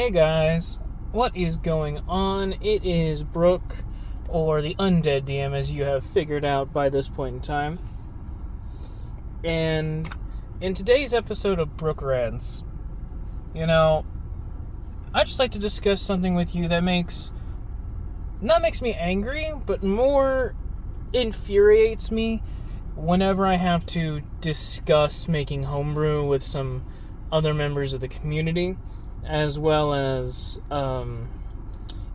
Hey guys, what is going on? It is Brook, or the Undead DM, as you have figured out by this point in time. And in today's episode of Brook Rants, I'd just like to discuss something with you that makes me angry, but more infuriates me whenever I have to discuss making homebrew with some other members of the community, as well as,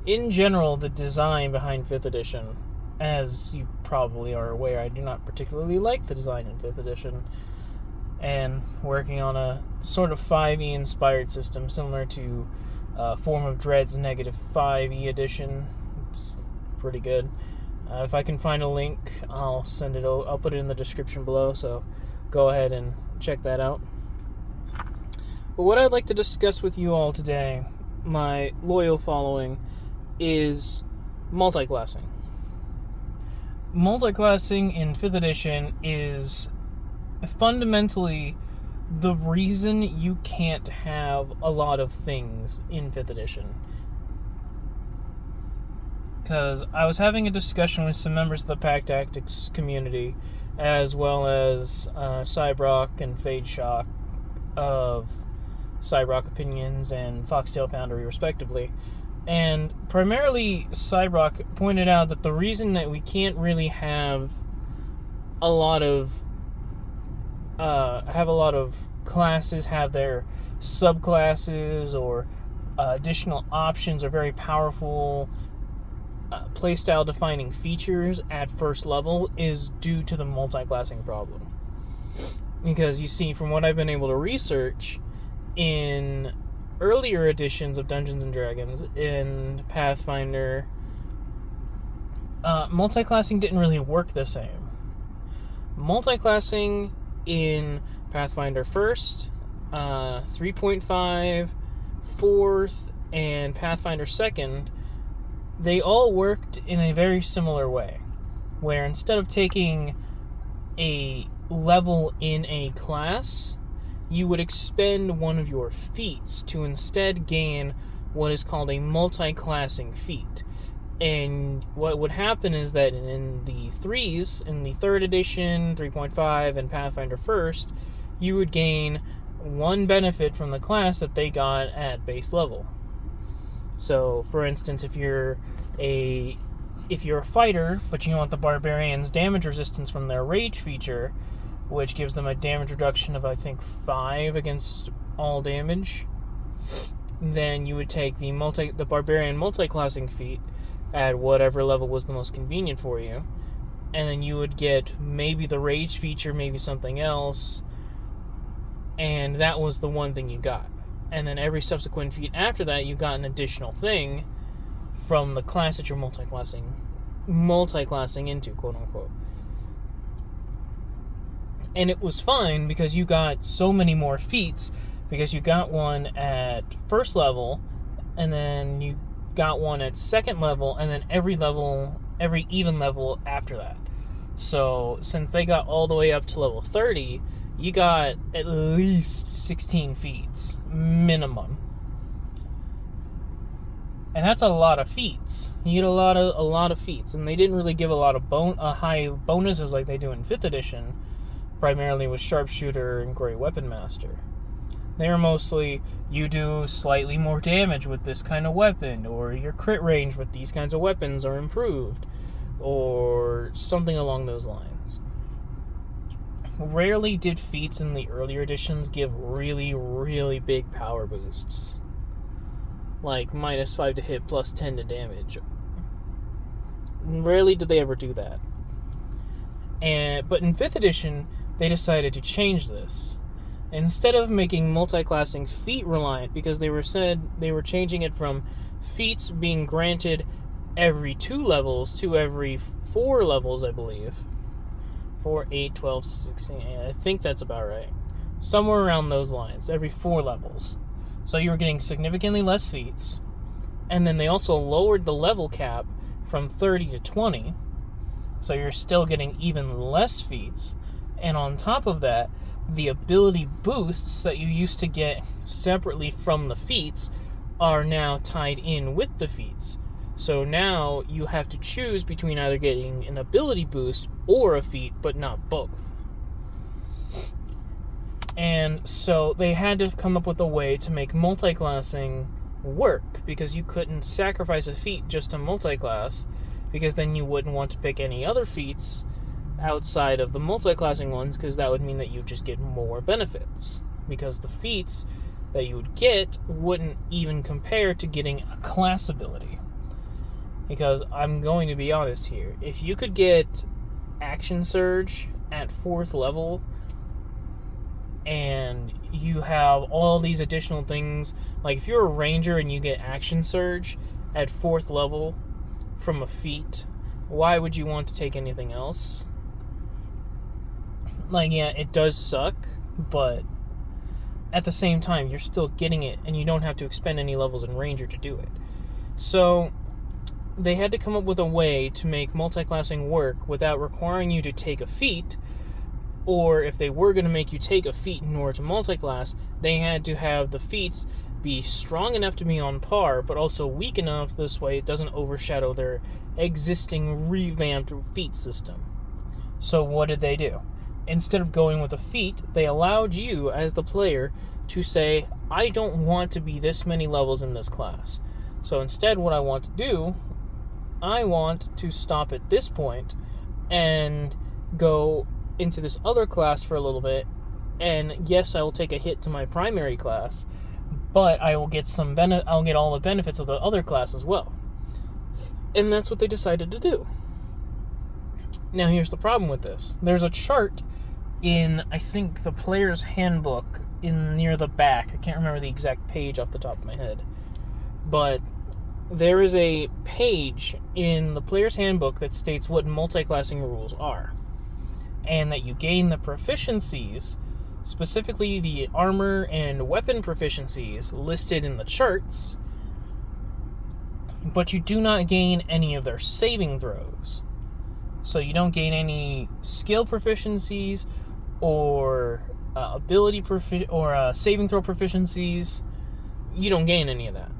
in general, the design behind 5th edition. As you probably are aware, I do not particularly like the design in 5th edition, and working on a sort of 5e inspired system similar to Form of Dread's negative 5e edition. It's pretty good. If I can find a link, I'll send it. I'll put it in the description below, so go ahead and check that out. But what I'd like to discuss with you all today, my loyal following, is multiclassing. Multiclassing in 5th edition is fundamentally the reason you can't have a lot of things in 5th edition. Because I was having a discussion with some members of the Pack Tactics community, as well as Cybrock and Fade Shock of Cybrock Opinions and Foxtail Foundry, respectively. And primarily, Cybrock pointed out that the reason that we can't really have a lot of classes have their subclasses or additional options or very powerful playstyle defining features at first level is due to the multiclassing problem. Because you see, from what I've been able to research in earlier editions of Dungeons & Dragons in Pathfinder, multiclassing didn't really work the same. Multiclassing in Pathfinder 1st, 3.5, 4th, and Pathfinder 2nd, they all worked in a very similar way, where instead of taking a level in a class, you would expend one of your feats to instead gain what is called a multiclassing feat. And what would happen is that in the 3s, in the 3rd edition, 3.5, and Pathfinder 1st, you would gain one benefit from the class that they got at base level. So, for instance, if you're a fighter, but you want the barbarian's damage resistance from their rage feature, which gives them a damage reduction of, I think, 5 against all damage, then you would take the barbarian multiclassing feat at whatever level was the most convenient for you, and then you would get maybe the rage feature, maybe something else, and that was the one thing you got. And then every subsequent feat after that, you got an additional thing from the class that you're multiclassing into, quote unquote. And it was fine because you got so many more feats, because you got one at first level, and then you got one at second level, and then every even level after that. So since they got all the way up to level 30, you got at least 16 feats minimum, and that's a lot of feats. You get a lot of feats, and they didn't really give a lot of high bonuses like they do in 5th edition, primarily with Sharpshooter and Grey Weapon Master. They are mostly, you do slightly more damage with this kind of weapon, or your crit range with these kinds of weapons are improved, or something along those lines. Rarely did feats in the earlier editions give really, really big power boosts. Like minus 5 to hit, plus 10 to damage. Rarely did they ever do that. But in 5th edition, they decided to change this. Instead of making multiclassing feat reliant, because they were changing it from feats being granted every 2 levels to every 4 levels, I believe. 4, 8, 12, 16, I think that's about right. Somewhere around those lines, every 4 levels. So you were getting significantly less feats. And then they also lowered the level cap from 30 to 20. So you're still getting even less feats. And on top of that, the ability boosts that you used to get separately from the feats are now tied in with the feats. So now you have to choose between either getting an ability boost or a feat, but not both. And so they had to come up with a way to make multiclassing work, because you couldn't sacrifice a feat just to multiclass, because then you wouldn't want to pick any other feats outside of the multiclassing ones, because that would mean that you just get more benefits, because the feats that you would get wouldn't even compare to getting a class ability. Because I'm going to be honest here, if you could get Action Surge at 4th level, and you have all these additional things, like if you're a ranger and you get Action Surge at 4th level from a feat, why would you want to take anything else? Like, yeah, it does suck, but at the same time, you're still getting it, and you don't have to expend any levels in ranger to do it. So they had to come up with a way to make multiclassing work without requiring you to take a feat, or if they were going to make you take a feat in order to multiclass, they had to have the feats be strong enough to be on par, but also weak enough this way it doesn't overshadow their existing revamped feat system. So what did they do? Instead of going with a feat, they allowed you as the player to say, I don't want to be this many levels in this class. So instead, what I want to do, I want to stop at this point and go into this other class for a little bit, and yes, I will take a hit to my primary class, but I will get I'll get all the benefits of the other class as well. And that's what they decided to do. Now here's the problem with this. There's a chart in, I think, the player's handbook in near the back. I can't remember the exact page off the top of my head, but there is a page in the player's handbook that states what multiclassing rules are, and that you gain the proficiencies, specifically the armor and weapon proficiencies listed in the charts, but you do not gain any of their saving throws. So you don't gain any skill proficiencies or saving throw proficiencies. You don't gain any of that.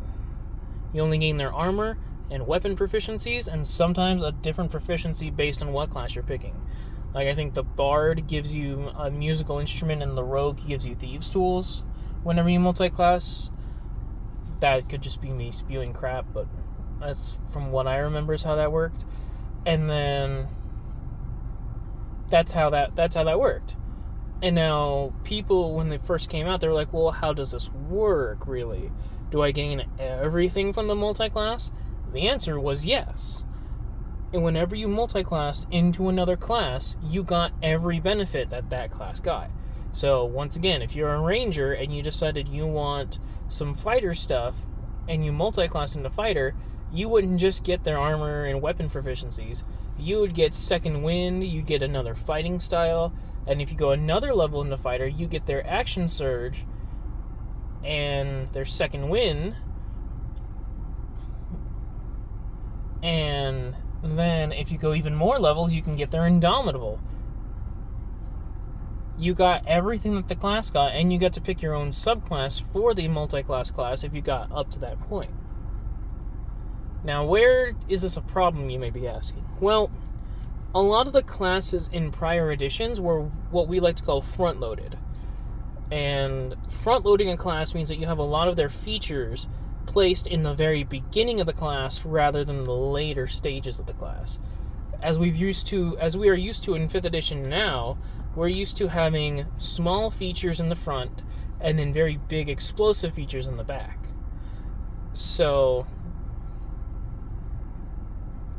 You only gain their armor and weapon proficiencies, and sometimes a different proficiency based on what class you're picking. Like, I think the Bard gives you a musical instrument, and the Rogue gives you Thieves' Tools whenever you multi-class. That could just be me spewing crap, but that's from what I remember is how that worked. And then that's how that worked. And now people, when they first came out, they were like, well, how does this work, really? Do I gain everything from the multi-class? The answer was yes. And whenever you multi-classed into another class, you got every benefit that class got. So, once again, if you're a ranger and you decided you want some fighter stuff, and you multi-class into fighter, you wouldn't just get their armor and weapon proficiencies. You would get second wind, you'd get another fighting style, and if you go another level into fighter, you get their action surge and their second wind, and then if you go even more levels, you can get their indomitable. You got everything that the class got, and you got to pick your own subclass for the multi-class class if you got up to that point. Now, where is this a problem, you may be asking? Well, a lot of the classes in prior editions were what we like to call front-loaded. And front-loading a class means that you have a lot of their features placed in the very beginning of the class rather than the later stages of the class. As we are used to in 5th edition now, we're used to having small features in the front and then very big explosive features in the back. So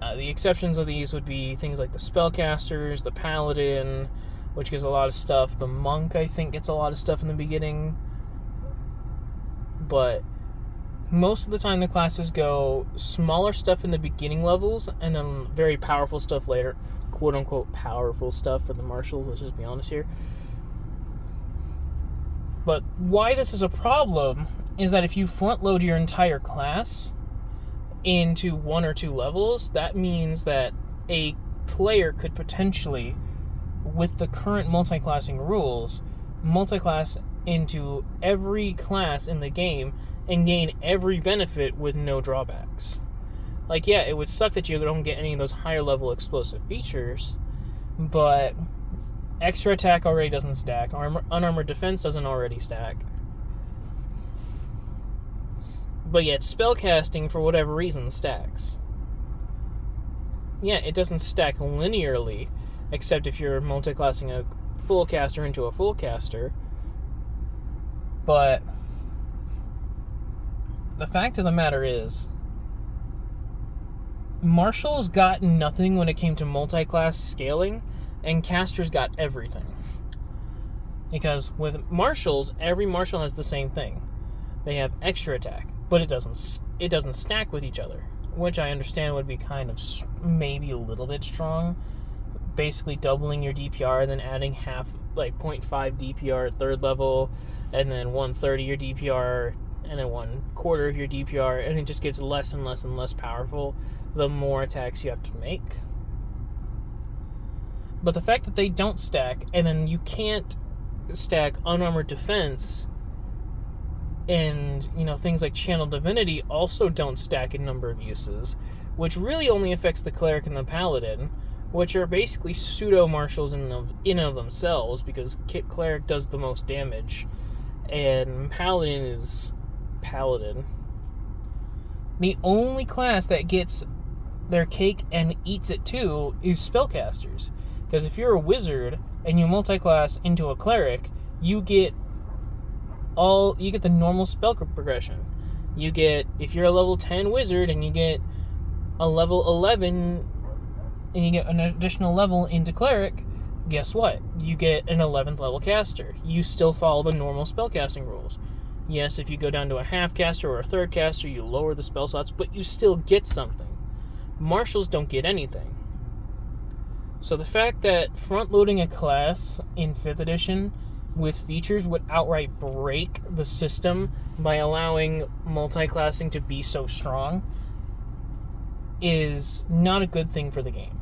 the exceptions of these would be things like the spellcasters, the paladin, which gets a lot of stuff. The monk, I think, gets a lot of stuff in the beginning. But most of the time the classes go smaller stuff in the beginning levels and then very powerful stuff later. Quote-unquote powerful stuff for the marshals, let's just be honest here. But why this is a problem is that if you front-load your entire class into 1 or 2 levels, that means that a player could potentially, with the current multiclassing rules, multiclass into every class in the game and gain every benefit with no drawbacks. Like, yeah, it would suck that you don't get any of those higher level explosive features, but extra attack already doesn't stack. Unarmored defense doesn't already stack. But yet spellcasting, for whatever reason, stacks. Yeah, it doesn't stack linearly, except if you're multiclassing a full caster into a full caster. But the fact of the matter is, marshals got nothing when it came to multi-class scaling, and casters got everything. Because with marshals, every marshal has the same thing. They have extra attack, but it doesn't stack with each other, which I understand would be kind of maybe a little bit strong. Basically doubling your DPR and then adding 0.5 DPR at 3rd level, and then 1/3 of your DPR, and then 1/4 of your DPR, and it just gets less and less and less powerful the more attacks you have to make. But the fact that they don't stack, and then you can't stack unarmored defense, and things like Channel Divinity also don't stack in number of uses, which really only affects the Cleric and the Paladin, which are basically pseudo-marshals in of themselves, because Cleric does the most damage, and Paladin is Paladin. The only class that gets their cake and eats it too is spellcasters, because if you're a wizard and you multiclass into a cleric, you get the normal spell progression. If you're a level 10 wizard and you get a level 11 and you get an additional level into cleric, guess what? You get an 11th level caster. You still follow the normal spellcasting rules. Yes, if you go down to a half caster or a third caster, you lower the spell slots, but you still get something. Marshals don't get anything. So the fact that front-loading a class in 5th edition with features would outright break the system by allowing multi-classing to be so strong is not a good thing for the game.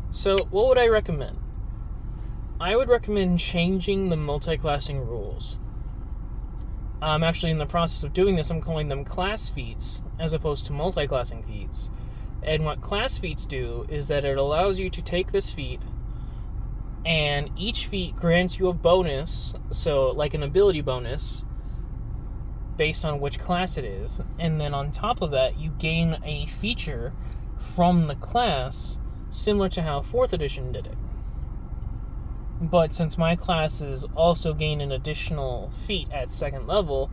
So what would I recommend? I would recommend changing the multi-classing rules. I'm actually in the process of doing this. I'm calling them class feats as opposed to multi-classing feats. And what class feats do is that it allows you to take this feat, and each feat grants you a bonus, so like an ability bonus, based on which class it is. And then on top of that, you gain a feature from the class, similar to how 4th edition did it. But since my classes also gain an additional feat at 2nd level,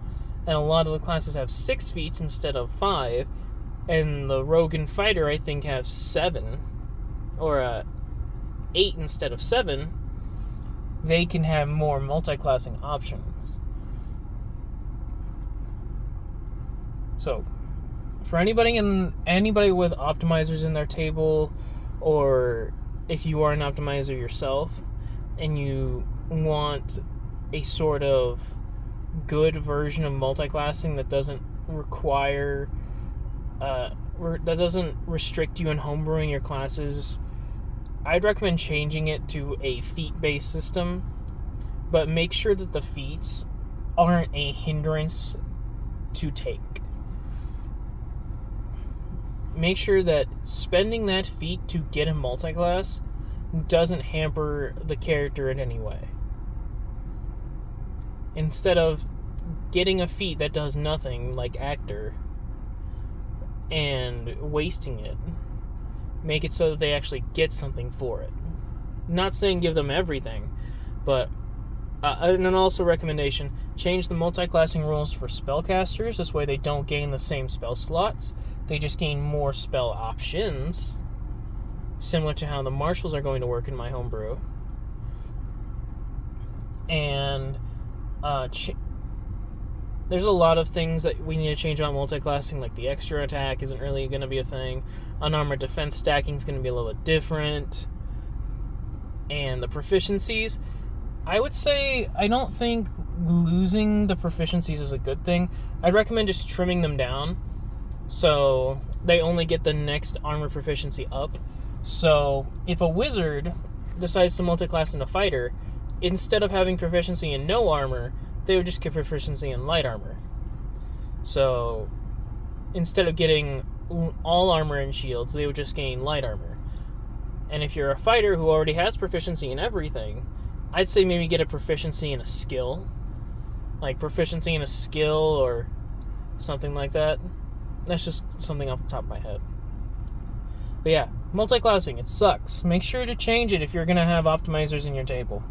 and a lot of the classes have 6 feats instead of 5, and the rogue and fighter I think have 7, or 8 instead of 7, they can have more multi-classing options. So, for anybody with optimizers in their table, or if you are an optimizer yourself, and you want a sort of good version of multiclassing that doesn't require, that doesn't restrict you in homebrewing your classes, I'd recommend changing it to a feat-based system, but make sure that the feats aren't a hindrance to take. Make sure that spending that feat to get a multiclass doesn't hamper the character in any way. Instead of getting a feat that does nothing, like Actor, and wasting it, make it so that they actually get something for it. Not saying give them everything, but and also recommendation, change the multi-classing rules for spellcasters. This way they don't gain the same spell slots, they just gain more spell options, similar to how the marshals are going to work in my homebrew. And there's a lot of things that we need to change about multiclassing, like the extra attack isn't really going to be a thing. Unarmored defense stacking is going to be a little bit different. And the proficiencies, I would say I don't think losing the proficiencies is a good thing. I'd recommend just trimming them down so they only get the next armor proficiency up. So if a wizard decides to multiclass into fighter, instead of having proficiency in no armor, they would just get proficiency in light armor. So instead of getting all armor and shields, they would just gain light armor. And if you're a fighter who already has proficiency in everything, I'd say maybe get a proficiency in a skill. Like proficiency in a skill or something like that. That's just something off the top of my head. But yeah, multiclassing, it sucks. Make sure to change it if you're going to have optimizers in your table.